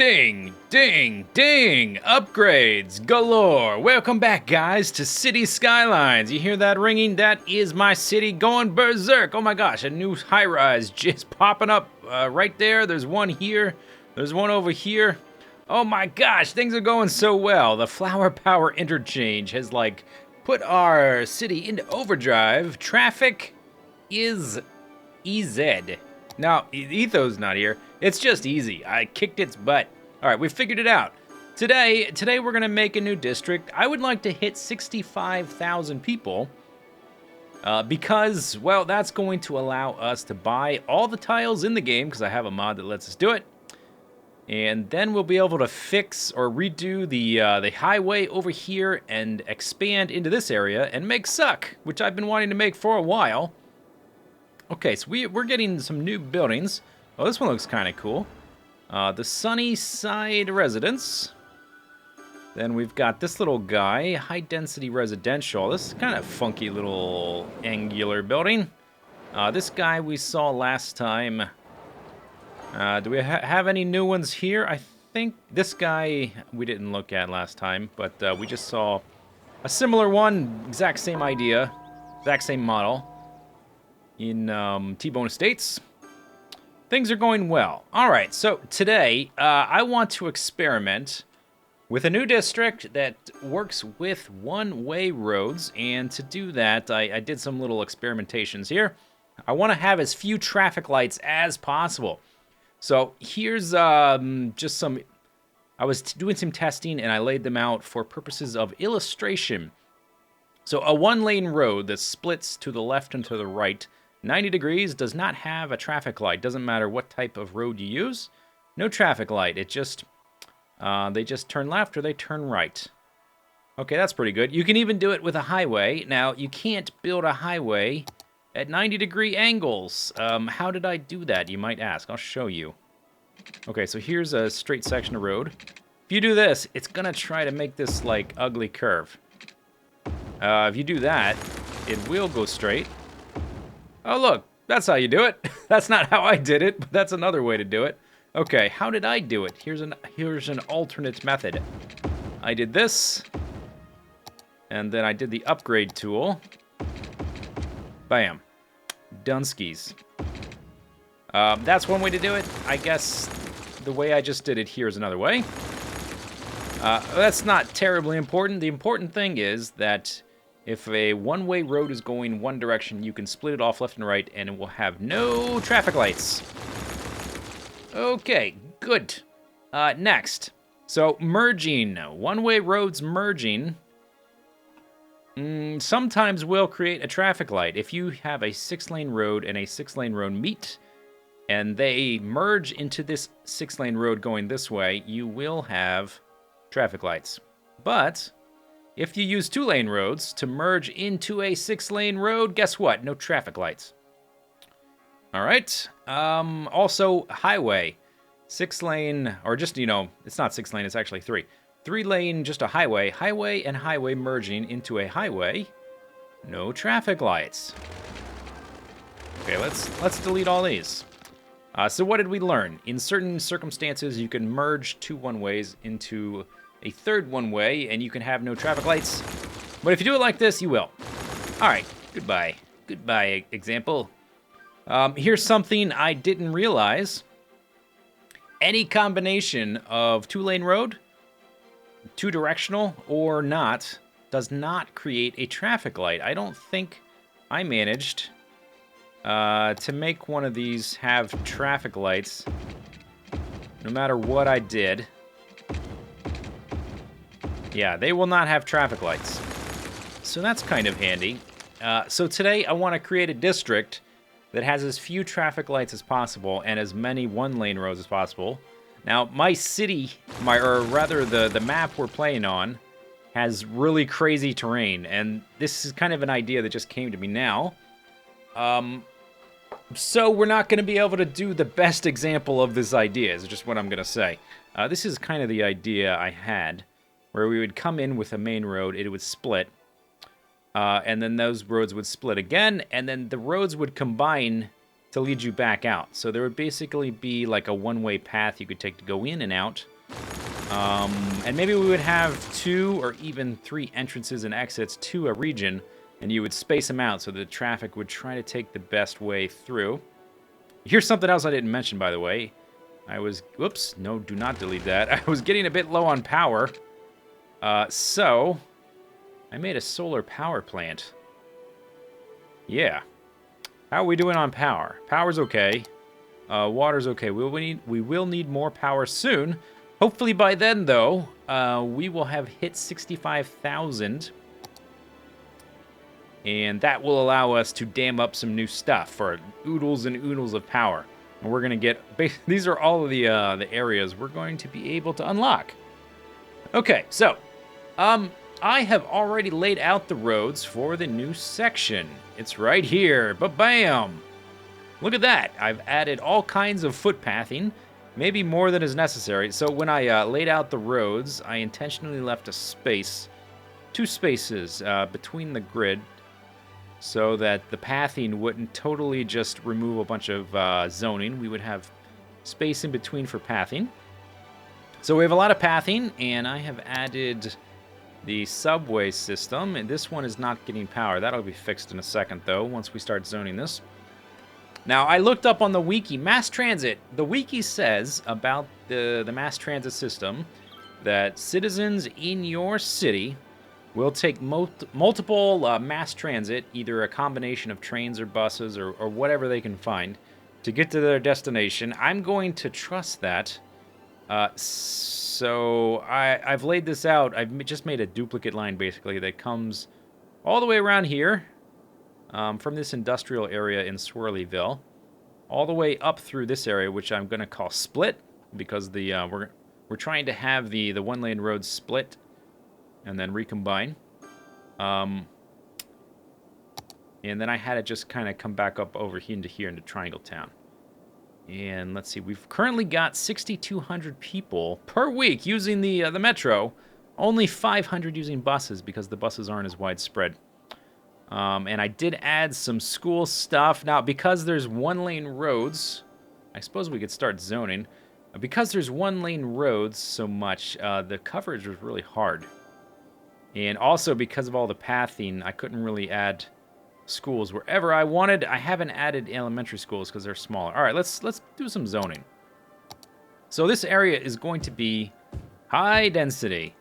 Ding, ding, ding! Upgrades galore! Welcome back, guys, to City Skylines. You hear that ringing? That is my city going berserk. Oh my gosh, a new high-rise just popping up right there. There's one here. There's one over here. Oh my gosh, things are going so well. The Flower Power Interchange has, put our city into overdrive. Traffic is EZ. Now, Etho's not here. It's just easy. I kicked its butt. All right, we figured it out. Today we're going to make a new district. I would like to hit 65,000 people because, well, that's going to allow us to buy all the tiles in the game because I have a mod that lets us do it. And then we'll be able to fix or redo the highway over here and expand into this area and make Suck, which I've been wanting to make for a while. Okay, so we're getting some new buildings. Oh, this one looks kind of cool. The Sunnyside Residence. Then we've got this little guy, High Density Residential. This is kind of funky little angular building. This guy we saw last time. Do we have any new ones here? I think this guy we didn't look at last time, but we just saw a similar one, exact same idea, exact same model in T-Bone Estates. Things are going well. All right, so today I want to experiment with a new district that works with one-way roads, and to do that, I did some little experimentations here. I want to have as few traffic lights as possible. So here's just some... I was doing some testing, and I laid them out for purposes of illustration. So a one-lane road that splits to the left and to the right 90 degrees does not have a traffic light. Doesn't matter what type of road you use. No traffic light. It just, they just turn left or they turn right. Okay, that's pretty good. You can even do it with a highway. Now, you can't build a highway at 90-degree angles. How did I do that, you might ask? I'll show you. Okay, so here's a straight section of road. If you do this, it's gonna try to make this, ugly curve. If you do that, it will go straight. Oh, look, that's how you do it. That's not how I did it, but that's another way to do it. Okay, how did I do it? Here's an alternate method. I did this, and then I did the upgrade tool. Bam. Dunskies. That's one way to do it. I guess the way I just did it here is another way. That's not terribly important. The important thing is that if a one-way road is going one direction, you can split it off left and right, and it will have no traffic lights. Okay, good. Next. So, merging. One-way roads merging sometimes will create a traffic light. If you have a 6-lane road and a 6-lane road meet, and they merge into this 6-lane road going this way, you will have traffic lights. But if you use 2-lane roads to merge into a 6-lane road, guess what? No traffic lights. All right. Also, highway. 6-lane, or just, it's not 6-lane, it's actually 3. 3-lane, just a highway. Highway and highway merging into a highway. No traffic lights. Okay, let's delete all these. So what did we learn? In certain circumstances, you can merge 2 one-ways into a third one-way, and you can have no traffic lights. But if you do it like this, you will. All right, goodbye. Goodbye, example. Here's something I didn't realize. Any combination of 2-lane road, 2-directional, or not, does not create a traffic light. I don't think I managed to make one of these have traffic lights, no matter what I did. Yeah, they will not have traffic lights. So that's kind of handy. So today I want to create a district that has as few traffic lights as possible and as many one-lane roads as possible. Now, my city, or rather the map we're playing on, has really crazy terrain, and this is kind of an idea that just came to me now. So we're not going to be able to do the best example of this idea, is just what I'm going to say. This is kind of the idea I had, where we would come in with a main road, it would split, and then those roads would split again, and then the roads would combine to lead you back out. So there would basically be like a one-way path you could take to go in and out. And maybe we would have 2 or even 3 entrances and exits to a region, and you would space them out so the traffic would try to take the best way through. Here's something else I didn't mention, by the way. Whoops, no, do not delete that. I was getting a bit low on power. So I made a solar power plant. Yeah. How are we doing on power? Power's okay. Water's okay. We will need more power soon. Hopefully by then, though, we will have hit 65,000. And that will allow us to dam up some new stuff for oodles and oodles of power. And we're going to get... These are all of the areas we're going to be able to unlock. Okay, so... I have already laid out the roads for the new section. It's right here. Ba-bam! Look at that. I've added all kinds of footpathing. Maybe more than is necessary. So when I laid out the roads, I intentionally left a space, 2 spaces between the grid, so that the pathing wouldn't totally just remove a bunch of zoning. We would have space in between for pathing. So we have a lot of pathing, and I have added the subway system, and this one is not getting power. That'll be fixed in a second, though, once we start zoning this. Now, I looked up on the wiki, mass transit. The wiki says about the mass transit system that citizens in your city will take multiple mass transit, either a combination of trains or buses or whatever they can find, to get to their destination. I'm going to trust that. So I've laid this out. I've just made a duplicate line, basically, that comes all the way around here. From this industrial area in Swirlyville, all the way up through this area, which I'm going to call Split, because we're trying to have the one-lane road split and then recombine. And then I had it just kind of come back up over here into Triangle Town. And let's see, we've currently got 6,200 people per week using the metro. Only 500 using buses because the buses aren't as widespread. And I did add some school stuff. Now, because there's one-lane roads, I suppose we could start zoning. Because there's one-lane roads so much, the coverage was really hard. And also, because of all the pathing, I couldn't really add schools wherever I wanted. I haven't added elementary schools because they're smaller. All right, let's do some zoning. So this area is going to be high density.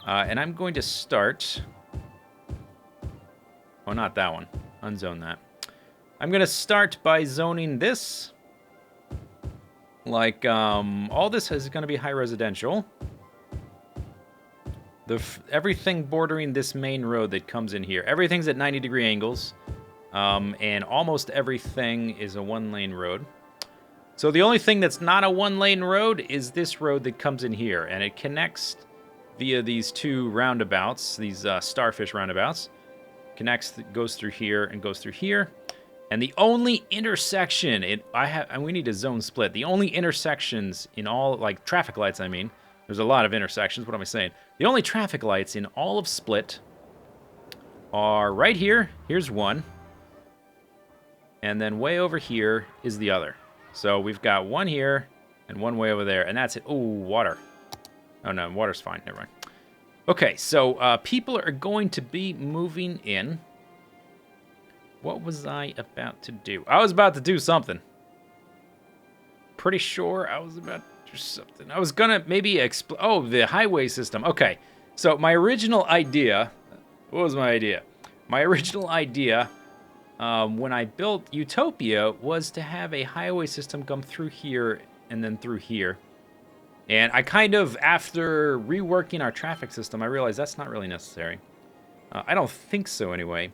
And I'm going to start... Oh, not that one. Unzone that. I'm going to start by zoning this. Like, all this is going to be high residential. Everything bordering this main road that comes in here. Everything's at 90-degree angles. And almost everything is a one-lane road. So the only thing that's not a one-lane road is this road that comes in here. And it connects via these 2 roundabouts, these starfish roundabouts. Connects, goes through here and goes through here. And the only intersection, and we need a zone split. The only intersections in all, like traffic lights, I mean. There's a lot of intersections. What am I saying? The only traffic lights in all of Split are right here. Here's one. And then way over here is the other. So we've got one here and one way over there. And that's it. Oh, water. Oh, no, water's fine. Never mind. Okay, so people are going to be moving in. What was I about to do? I was about to do something. Pretty sure I was about to do something. I was gonna maybe oh, the highway system. Okay, so my original idea... What was my idea? My original idea, when I built Utopia, was to have a highway system come through here and then through here. And I kind of, after reworking our traffic system, I realized that's not really necessary. I don't think so, anyway.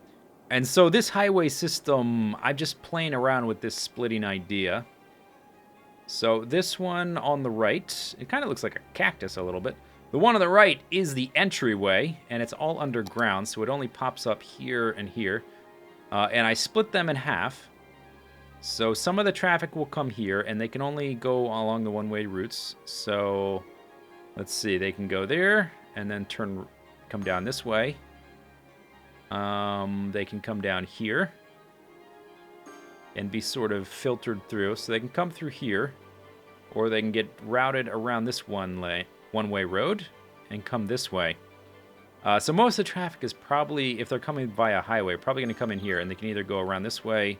And so this highway system, I'm just playing around with this splitting idea. So this one on the right, it kind of looks like a cactus a little bit. The one on the right is the entryway, and it's all underground, so it only pops up here and here. And I split them in half. So some of the traffic will come here, and they can only go along the one-way routes. So let's see, they can go there, and then come down this way. They can come down here. and be sort of filtered through. So they can come through here, or they can get routed around this one-way road and come this way. So most of the traffic is probably, if they're coming via highway, probably going to come in here, and they can either go around this way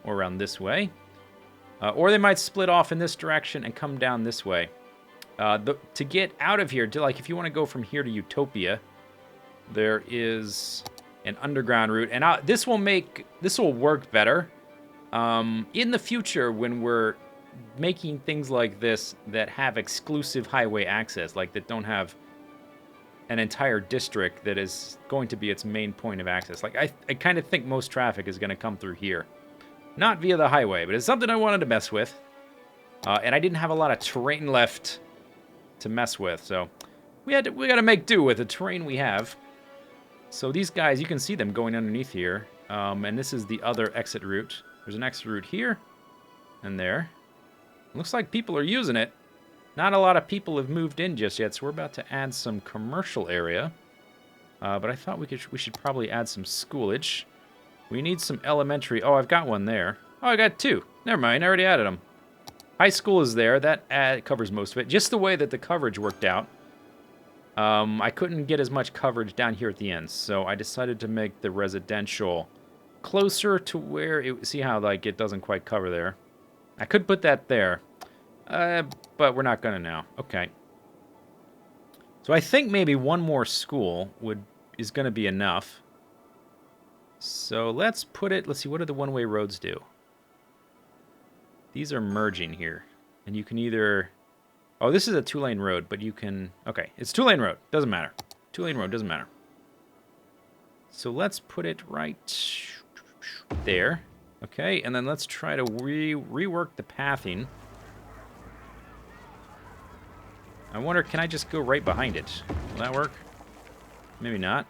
or around this way. Or they might split off in this direction and come down this way. To get out of here, like if you want to go from here to Utopia, there is an underground route, and this will work better in the future when we're making things like this that have exclusive highway access, like that don't have an entire district that is going to be its main point of access. Like I kind of think most traffic is going to come through here, not via the highway, but it's something I wanted to mess with, and I didn't have a lot of terrain left to mess with, so we got to make do with the terrain we have. So these guys, you can see them going underneath here, and this is the other exit route. There's an exit route here and there. Looks like people are using it. Not a lot of people have moved in just yet, so we're about to add some commercial area. But I thought we should probably add some schoolage. We need some elementary. Oh, I've got one there. Oh, I got two. Never mind, I already added them. High school is there. That covers most of it. Just the way that the coverage worked out. I couldn't get as much coverage down here at the end, so I decided to make the residential closer to where it... See how, like, it doesn't quite cover there? I could put that there, but we're not going to now. Okay. So I think maybe one more school is going to be enough. So let's put it... Let's see, what do the one-way roads do? These are merging here, and you can either... Oh, this is a two-lane road, but you can... Okay, it's two-lane road. Doesn't matter. Two-lane road doesn't matter. So let's put it right there. Okay, and then let's try to rework the pathing. I wonder, can I just go right behind it? Will that work? Maybe not.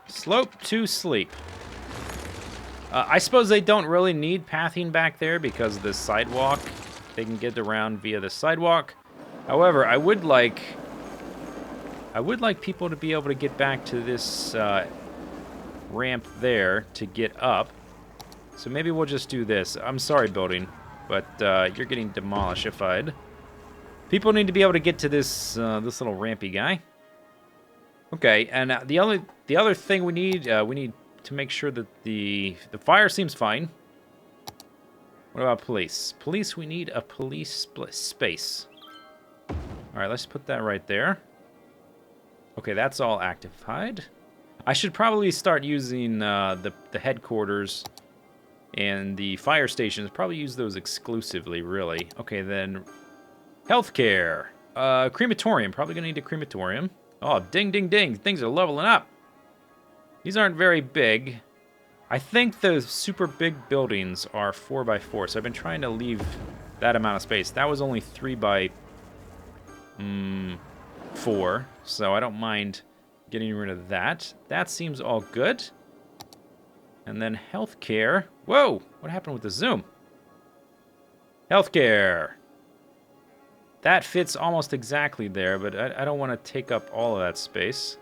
Slope to sleep. I suppose they don't really need pathing back there because the sidewalk, they can get around via the sidewalk. However, I would like people to be able to get back to this ramp there to get up. So maybe we'll just do this. I'm sorry, building, but you're getting demolishified. People need to be able to get to this this little rampy guy. Okay, and the other thing we need to make sure that the fire seems fine. What about police? Police, we need a police space. All right, let's put that right there. Okay, that's all actified. I should probably start using the headquarters and the fire stations. Probably use those exclusively, really. Okay, then healthcare. Crematorium. Probably gonna need a crematorium. Oh, ding, ding, ding. Things are leveling up. These aren't very big. I think the super big buildings are 4x4, so I've been trying to leave that amount of space. That was only 3x4, so I don't mind getting rid of that. That seems all good. And then healthcare. Whoa, what happened with the zoom? Healthcare. That fits almost exactly there, but I don't want to take up all of that space.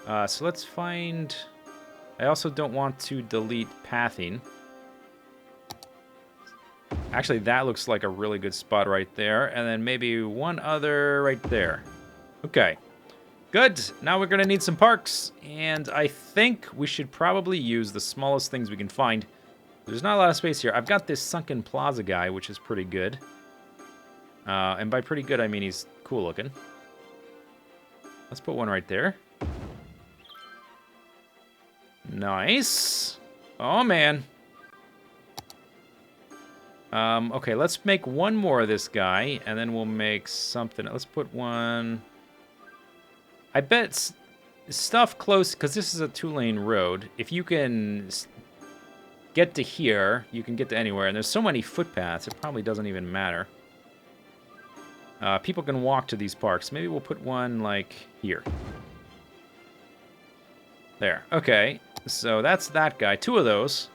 So let's find... I also don't want to delete pathing. Actually, that looks like a really good spot right there. And then maybe one other right there. Okay. Good. Now we're going to need some parks. And I think we should probably use the smallest things we can find. There's not a lot of space here. I've got this sunken plaza guy, which is pretty good. And by pretty good, I mean he's cool looking. Let's put one right there. Nice. Oh, man. Okay, let's make one more of this guy, and then we'll make something. Let's put one... I bet stuff close, because this is a two-lane road. If you can get to here, you can get to anywhere. And there's so many footpaths, it probably doesn't even matter. People can walk to these parks. Maybe we'll put one, like, here. There. Okay. So that's that guy. Two of those.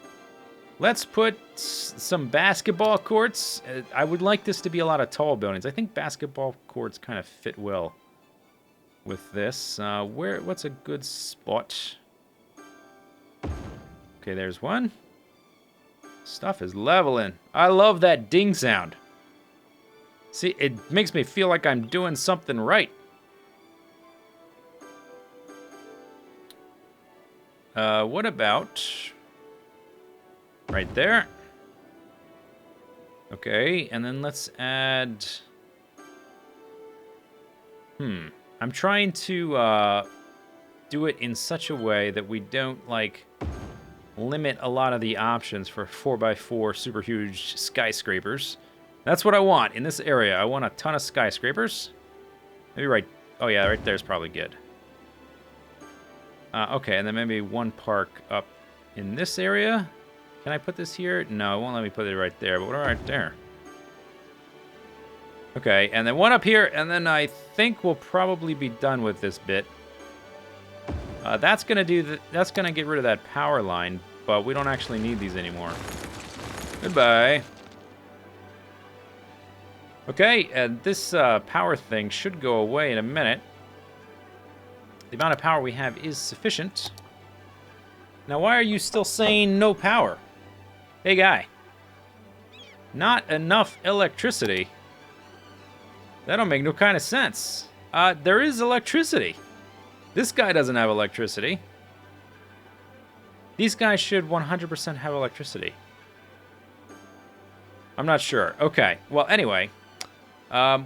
Let's put some basketball courts. I would like this to be a lot of tall buildings. I think basketball courts kind of fit well with this. What's a good spot? Okay, there's one. Stuff is leveling. I love that ding sound. See, it makes me feel like I'm doing something right. What about right there? Okay, and then let's add... I'm trying to do it in such a way that we don't, like, limit a lot of the options for 4x4 super huge skyscrapers. That's what I want in this area. I want a ton of skyscrapers. Maybe right... Oh, yeah, right there's probably good. Okay, and then maybe one park up in this area. Can I put this here? No, it won't let me put it right there, but what right there? Okay, and then one up here, and then I think we'll probably be done with this bit. That's gonna that's gonna get rid of that power line, but we don't actually need these anymore. Goodbye. Okay, and this power thing should go away in a minute. The amount of power we have is sufficient. Now, why are you still saying no power? Hey, guy. Not enough electricity? That don't make no kind of sense. There is electricity. This guy doesn't have electricity. These guys should 100% have electricity. I'm not sure. Okay, well, anyway.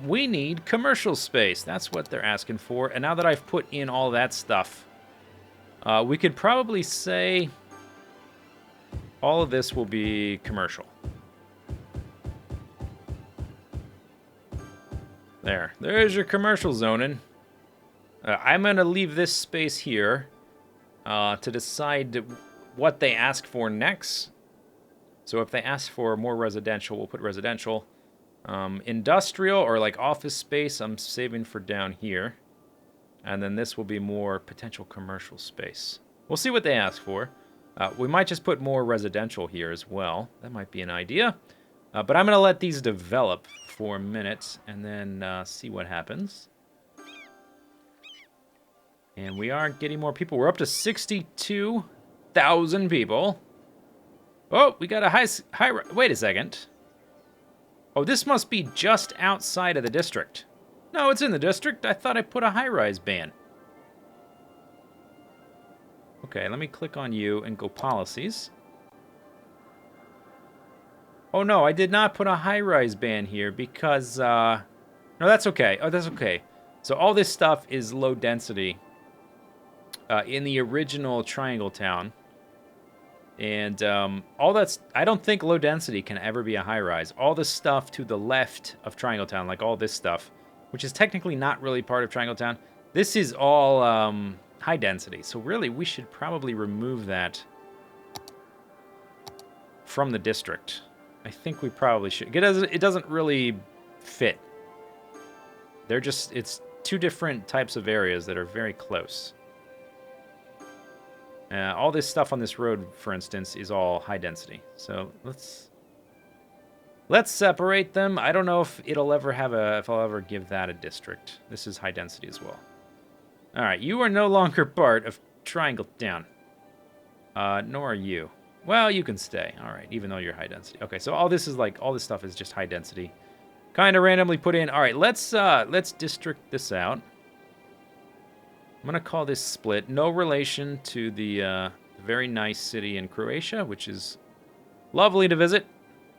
We need commercial space. That's what they're asking for. And now that I've put in all that stuff, we could probably say all of this will be commercial. There's your commercial zoning. I'm going to leave this space here to decide what they ask for next. So if they ask for more residential, we'll put residential. Industrial or like office space, I'm saving for down here. And then this will be more potential commercial space. We'll see what they ask for. We might just put more residential here as well. That might be an idea. But I'm going to let these develop for a minute and then see what happens. And we are getting more people. We're up to 62,000 people. Oh, we got a high... Wait a second. Oh, this must be just outside of the district. No, it's in the district. I thought I put a high-rise ban. Okay, let me click on you and go policies. Oh, no, I did not put a high-rise ban here because... No, that's okay. Oh, that's okay. So all this stuff is low density in the original Triangle Town. And all that's... I don't think low density can ever be a high-rise. All the stuff to the left of Triangle Town, like all this stuff, which is technically not really part of Triangle Town, this is all high density. So really, we should probably remove that from the district. I think we probably should. It doesn't really fit. They're just... It's two different types of areas that are very close. All this stuff on this road, for instance, is all high density. So let's separate them. I don't know if it'll ever have if I'll ever give that a district. This is high density as well. All right, you are no longer part of Triangle Town. Nor are you. Well, you can stay. All right, even though you're high density. Okay, so all this stuff is just high density. Kind of randomly put in. All right, let's district this out. I'm going to call this split. No relation to the very nice city in Croatia, which is lovely to visit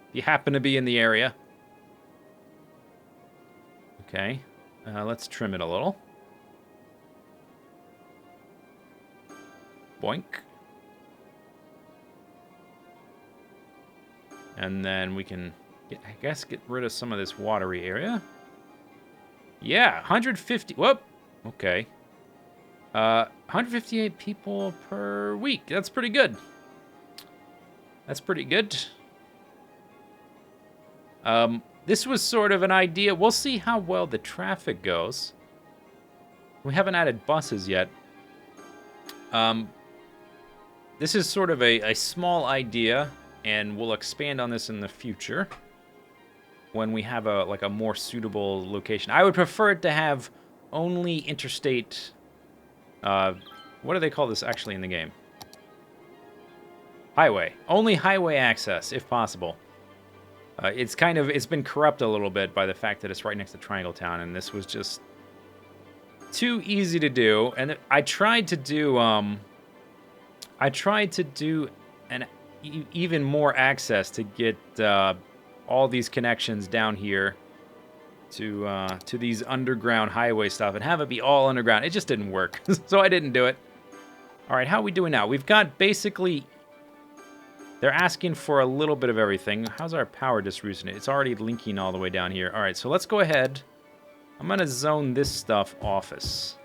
if you happen to be in the area. Okay. Let's trim it a little. Boink. And then we can, I guess, get rid of some of this watery area. Yeah, 150. Whoop. Okay. 158 people per week. That's pretty good. That's pretty good. This was sort of an idea. We'll see how well the traffic goes. We haven't added buses yet. This is sort of a small idea and we'll expand on this in the future when we have a more suitable location. I would prefer it to have only interstate. What do they call this actually in the game? Highway. Only highway access, if possible. It's been corrupted a little bit by the fact that it's right next to Triangle Town, and this was just too easy to do. And I tried to do an even more access to get all these connections down here to these underground highway stuff and have it be all underground. It just didn't work, so I didn't do it. All right, how are we doing now? We've got basically. They're asking for a little bit of everything. How's our power distribution? It's already linking all the way down here. All right, so let's go ahead. I'm going to zone this stuff office.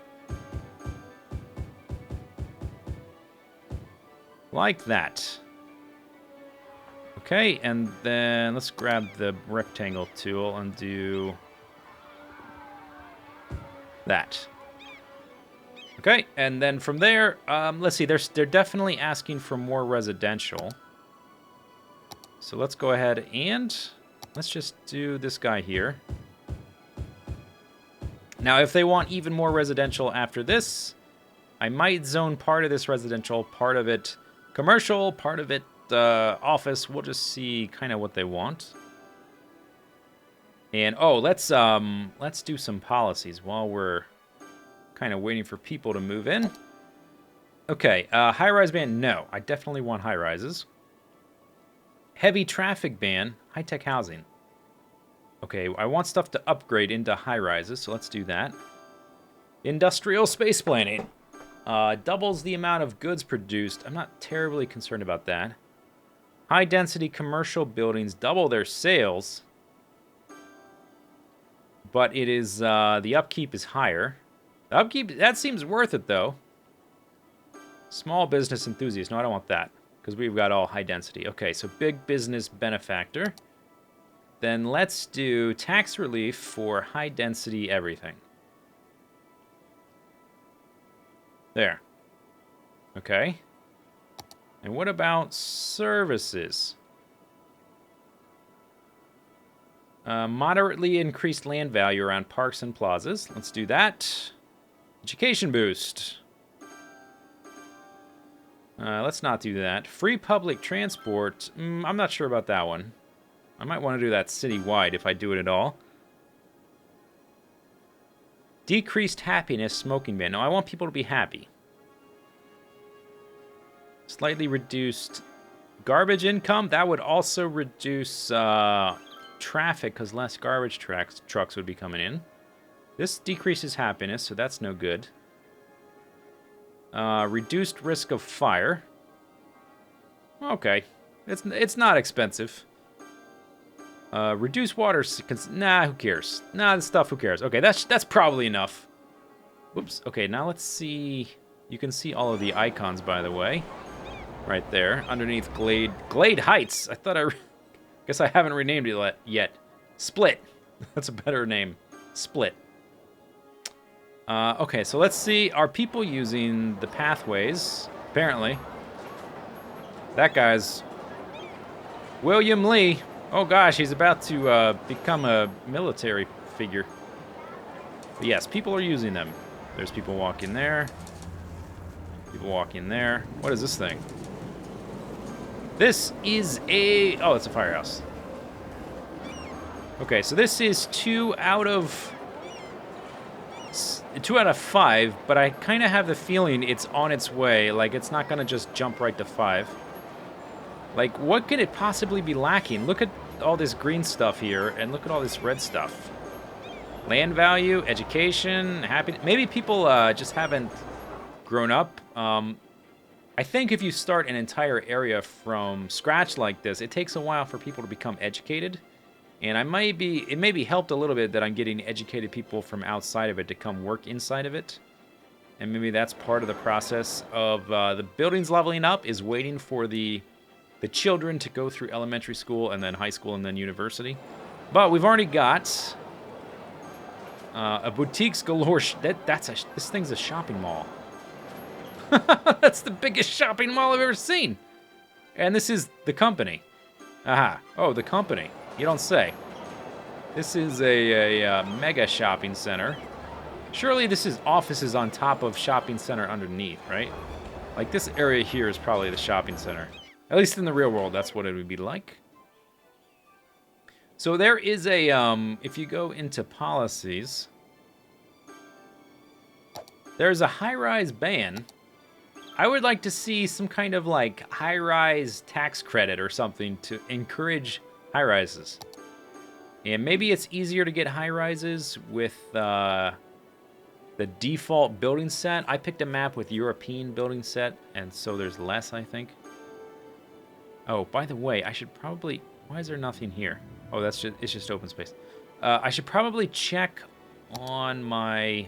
Like that. Okay, and then let's grab the rectangle tool and do that. Okay, and then from there, let's see. They're definitely asking for more residential. So let's go ahead and let's just do this guy here. Now, if they want even more residential after this, I might zone part of this residential, part of it commercial, part of it office. We'll just see kind of what they want. And oh, let's do some policies while we're kind of waiting for people to move in. Okay, high-rise ban. No, I definitely want high-rises. Heavy traffic ban, high-tech housing. Okay, I want stuff to upgrade into high-rises, so let's do that. Industrial space planning. Doubles the amount of goods produced. I'm not terribly concerned about that. High-density commercial buildings double their sales. But it is, the upkeep is higher. The upkeep, that seems worth it, though. Small business enthusiast. No, I don't want that. Because we've got all high density. Okay, so big business benefactor. Then let's do tax relief for high density everything. There. Okay. And what about services? Moderately increased land value around parks and plazas. Let's do that. Education boost. Let's not do that. Free public transport. I'm not sure about that one. I might want to do that citywide if I do it at all. Decreased happiness smoking ban. No, I want people to be happy. Slightly reduced garbage income. That would also reduce traffic because less garbage trucks would be coming in. This decreases happiness, so that's no good. Reduced risk of fire. Okay. It's not expensive. Reduce water... Nah, who cares? Nah, this stuff, who cares? Okay, that's probably enough. Whoops. Okay, now let's see... You can see all of the icons, by the way. Right there, underneath Glade... Glade Heights! I thought guess I haven't renamed it yet. Split. That's a better name. Split. Okay, so let's see. Are people using the pathways? Apparently. That guy's... William Lee. Oh gosh, he's about to become a military figure. But yes, people are using them. There's people walking there. People walking there. What is this thing? This is a... Oh, it's a firehouse. Okay, so this is 2 out of 5, but I kind of have the feeling it's on its way. Like, it's not going to just jump right to 5. Like, what could it possibly be lacking? Look at all this green stuff here, and look at all this red stuff. Land value, education, happiness. Maybe people just haven't grown up. I think if you start an entire area from scratch like this, it takes a while for people to become educated. And it may be helped a little bit that I'm getting educated people from outside of it to come work inside of it. And maybe that's part of the process of the buildings leveling up, is waiting for the children to go through elementary school and then high school and then university. But we've already got a boutiques galore. This thing's a shopping mall. That's the biggest shopping mall I've ever seen. And this is the company. Aha. Oh, the company. You don't say. This is a mega shopping center. Surely this is offices on top of shopping center underneath, right? Like this area here is probably the shopping center. At least in the real world, that's what it would be like. So there is a, if you go into policies, there's a high-rise ban. I would like to see some kind of like high-rise tax credit or something to encourage high-rises. And maybe it's easier to get high-rises with the default building set. I picked a map with European building set, and so there's less, I think. Oh, by the way, I should probably... Why is there nothing here? Oh, it's just open space. I should probably check on my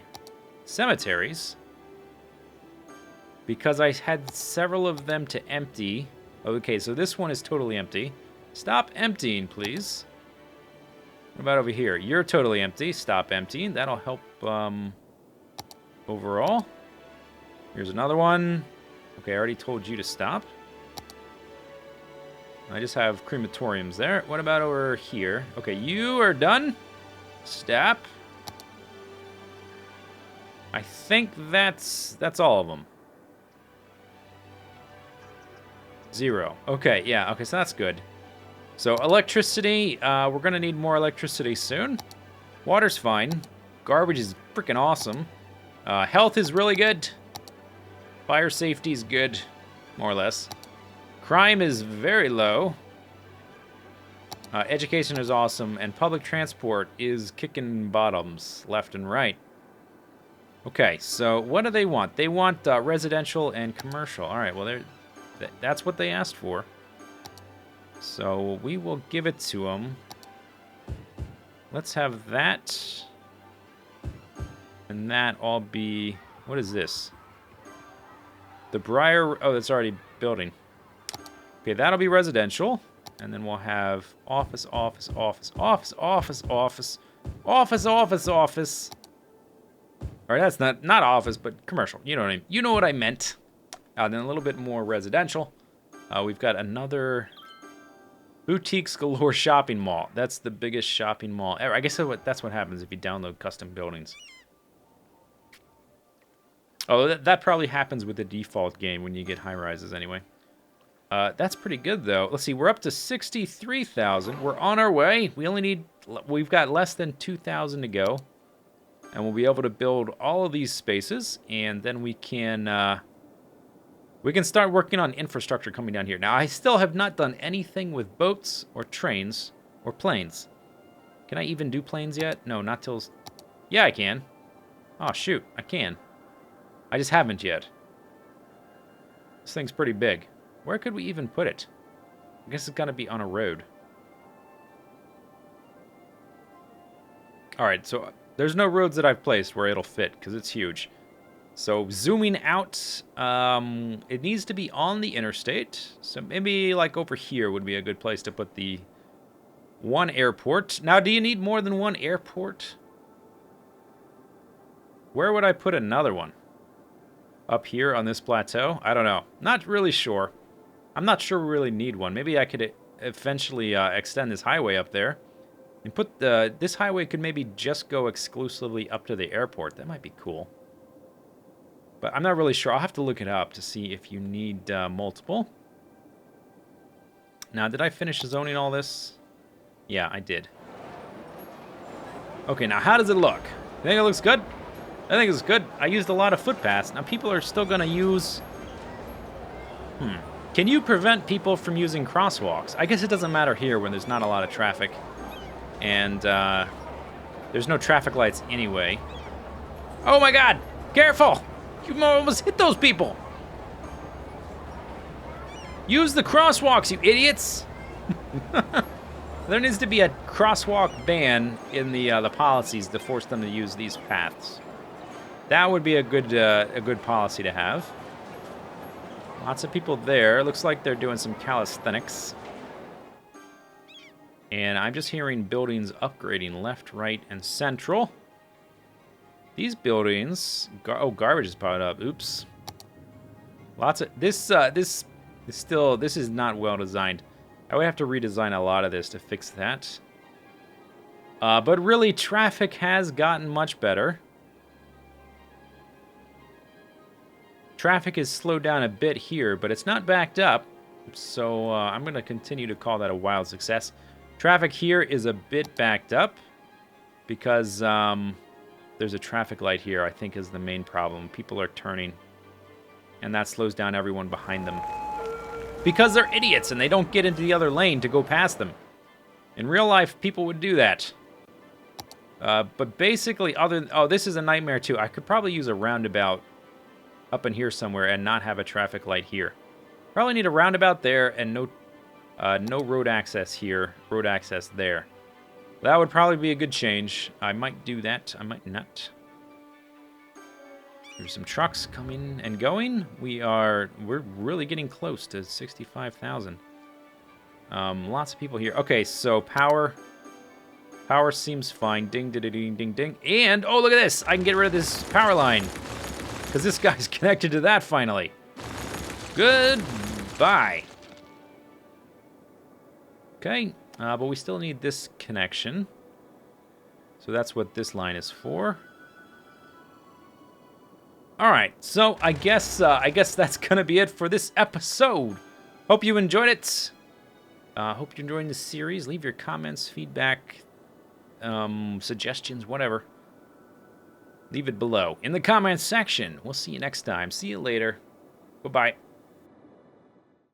cemeteries, because I had several of them to empty. Okay, so this one is totally empty. Stop emptying, please. What about over here? You're totally empty. Stop emptying. That'll help overall. Here's another one. Okay, I already told you to stop. I just have crematoriums there. What about over here? Okay, you are done. Stop. I think that's all of them. 0. Okay, yeah. Okay, so that's good. So electricity, we're gonna need more electricity soon. Water's fine. Garbage is freaking awesome. Health is really good. Fire safety is good, more or less. Crime is very low. Education is awesome, and public transport is kicking bottoms left and right. Okay, so what do they want? They want residential and commercial. All right, well, that's what they asked for. So we will give it to them. Let's have that. And that all be... What is this? The Briar... Oh, that's already building. Okay, that'll be residential. And then we'll have office, office, office, office, office, office, office, office, office. All right, that's not office, but commercial. You know what I mean. You know what I meant. Then a little bit more residential. We've got another Boutiques Galore shopping mall. That's the biggest shopping mall ever. I guess that's what happens if you download custom buildings. Oh, that probably happens with the default game when you get high rises anyway. That's pretty good though. Let's see, we're up to 63,000. We're on our way. We've got less than 2,000 to go. And we'll be able to build all of these spaces, and then we can start working on infrastructure coming down here. Now, I still have not done anything with boats or trains or planes. Can I even do planes yet? No, not till... Yeah, I can. Oh, shoot, I can. I just haven't yet. This thing's pretty big. Where could we even put it? I guess it's gonna be on a road. Alright, so there's no roads that I've placed where it'll fit, because it's huge. So zooming out, it needs to be on the interstate. So maybe like over here would be a good place to put the one airport. Now, do you need more than one airport? Where would I put another one? Up here on this plateau? I don't know. Not really sure. I'm not sure we really need one. Maybe I could eventually extend this highway up there. And put this highway could maybe just go exclusively up to the airport. That might be cool. But I'm not really sure. I'll have to look it up to see if you need multiple. Now, did I finish zoning all this? Yeah, I did. Okay, now how does it look? You think it looks good? I think it's good. I used a lot of footpaths. Now, people are still going to use... Can you prevent people from using crosswalks? I guess it doesn't matter here when there's not a lot of traffic. And there's no traffic lights anyway. Oh my god! Careful! You almost hit those people! Use the crosswalks, you idiots! There needs to be a crosswalk ban in the policies to force them to use these paths. That would be a good policy to have. Lots of people there. Looks like they're doing some calisthenics. And I'm just hearing buildings upgrading left, right, and central. These buildings... garbage is piled up. Oops. Lots of... This is not well designed. I would have to redesign a lot of this to fix that. But really, traffic has gotten much better. Traffic is slowed down a bit here, but it's not backed up. So I'm going to continue to call that a wild success. Traffic here is a bit backed up because there's a traffic light here, I think, is the main problem. People are turning, and that slows down everyone behind them. Because they're idiots and they don't get into the other lane to go past them. In real life, people would do that. But basically, oh, this is a nightmare too. I could probably use a roundabout up in here somewhere and not have a traffic light here. Probably need a roundabout there and no road access here, road access there. That would probably be a good change. I might do that. I might not. There's some trucks coming and going. We're really getting close to 65,000. Lots of people here. Okay, so power seems fine. Ding, ding, ding, ding, ding. And, oh, look at this. I can get rid of this power line. Because this guy's connected to that finally. Goodbye. Okay, but we still need this connection. So that's what this line is for. All right, so I guess that's gonna be it for this episode. Hope you enjoyed it. Hope you're enjoying the series. Leave your comments, feedback, suggestions, whatever. Leave it below in the comments section. We'll see you next time. See you later. Bye-bye.